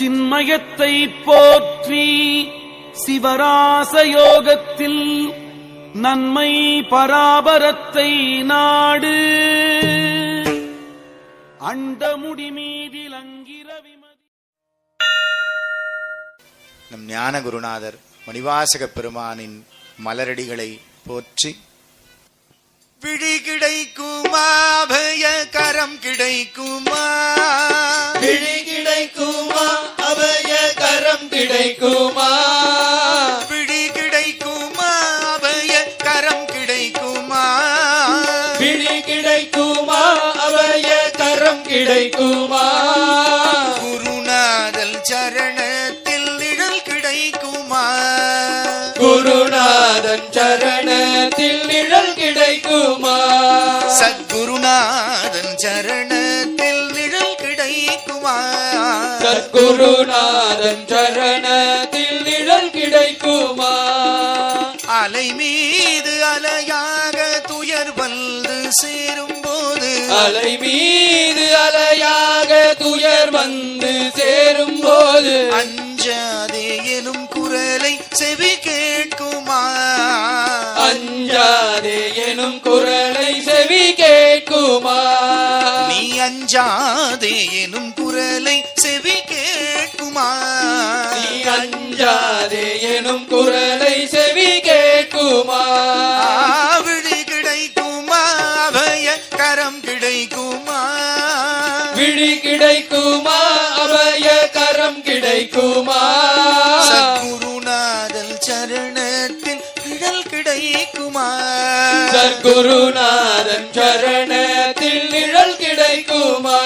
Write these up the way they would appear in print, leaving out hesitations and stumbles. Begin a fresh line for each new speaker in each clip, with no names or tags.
சின்மயத்தை போற்றி சிவராசயோகத்தில் நன்மை பராபரத்தை நாடு அண்டமுடி மீதில் அங்கிரவிமதி.
நம் ஞான குருநாதர் மணிவாசக பெருமானின் மலரடிகளை போற்றி. விழி கிடைக்குமா, அபய கரம் கிடைக்குமா,
விழி கிடைக்குமா, அபய கரம் கிடைக்குமா,
விழி கிடைக்குமா, அபய கரம் கிடைக்குமா,
விழி கிடைக்குமா, அபய கரம் கிடைக்குமா,
குருநாதல் சரணத்தில் நிழல் கிடைக்குமா,
குருநாதன் சரணத்தில் நிழல் கிடைக்குமா,
சத்குருநாதன் சரணத்தில் நிழல் கிடைக்குமா,
சத்குருநாதன் சரணத்தில் நிழல் கிடைக்குமா,
அலை மீது அலையாக துயர் வந்து சேரும் போது,
அலை மீது அலையாக துயர் வந்து சேரும் போது,
அஞ்சாதே எனும் குரலை செவி கேட்குமா,
அஞ்சாதே எனும் குரலை செவி கேட்குமா,
நீ அஞ்சாதே எனும் குரலை செவி கேட்குமா,
நீ அஞ்சாதே எனும் குரலை செவி கேட்குமா,
விழி கிடைக்குமா, அபய கரம் கிடைக்குமா,
விழி கிடைக்குமா, அபய கரம் கிடைக்குமா,
சத்குருநாதல் சரணத்தில் நிழல் கிடைக்குமா,
சத்குருநாதன் சரணத்தில் நிழல் கிடைக்குமா,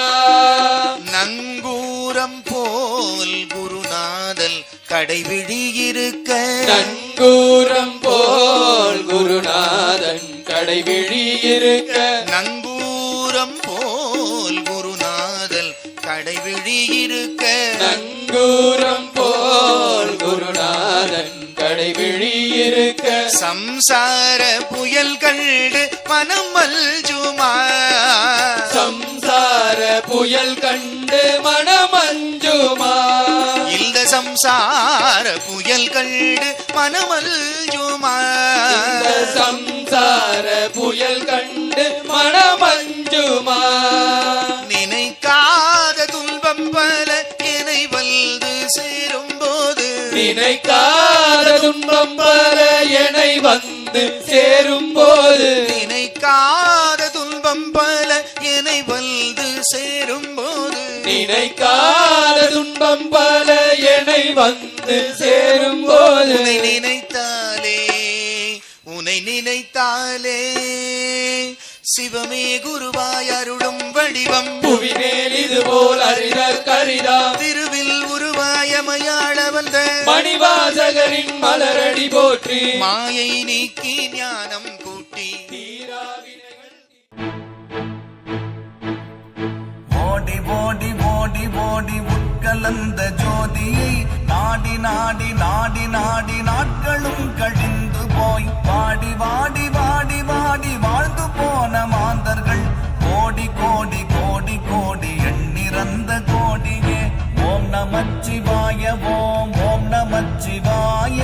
நங்கூரம் போல் குருநாதல் கடைவிழி இருக்க,
நங்கூரம் போல் குருநாதன் கடைவிழி இருக்க,
நங்கூரம் போல் குருநாதல் கடைவிழி இருக்க,
நங்கூரம் போல் குருநாதன் கடைவிழி இருக்க,
சம்சார புயல் கண்டு மனம் மல்ஜுமா,
சம்சார புயல் கண்டு மனமஞ்சுமா,
இந்த சம்சார புயல் கண்டு மனமல்ஜுமா,
இந்த சம்சார புயல் கண்டு மனமஞ்சுமா,
நினைக்காத துன்பம் பல என்னை வந்து சேரும் போது,
நினைக்காத துன்பம் பல என்னை வந்து சேரும் போது,
நினைக்காத துன்பம் பல என்னை வந்து சேரும் போது,
நினைக்காத துன்பம் பல என்னை வந்து சேரும் போது,
உன்னை நினைத்தாலே, உன்னை நினைத்தாலே சிவமே குருவாய் அருளும் வடிவம்,
புவிமேல் இதுபோல் அறிதற் கரிதா,
திருவில் உருவாயமையாள வந்த
மணிவாசகரின் மலரடி போற்றி,
மாயை நீக்கி ஞானம் கூட்டி,
ஓடி ஓடி ஓடி ஓடி உட்கலந்த ஜோதியை நாடி நாடி நாடி நாடி நாட்களும் கழிந்து போய் வாடி வாடி வாடி வாடி வாழ்ந்து போன மாந்தர்கள் கோடி கோடி கோடி கோடி எண்ணிறந்த கோடியே. ஓம் நமச்சிவாய ஓம் ஓம் நமச்சிவாய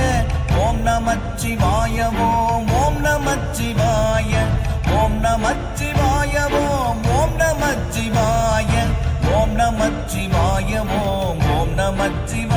ஓம் நமச்சிவாய ஓம் ஓம் நமச்சிவாய ஓம் நமச்சிவாய ஓம் ஓம் நமச்சிவாய ஓம் நமச்சிவாய ஓம் ஓம் நமச்சிவாய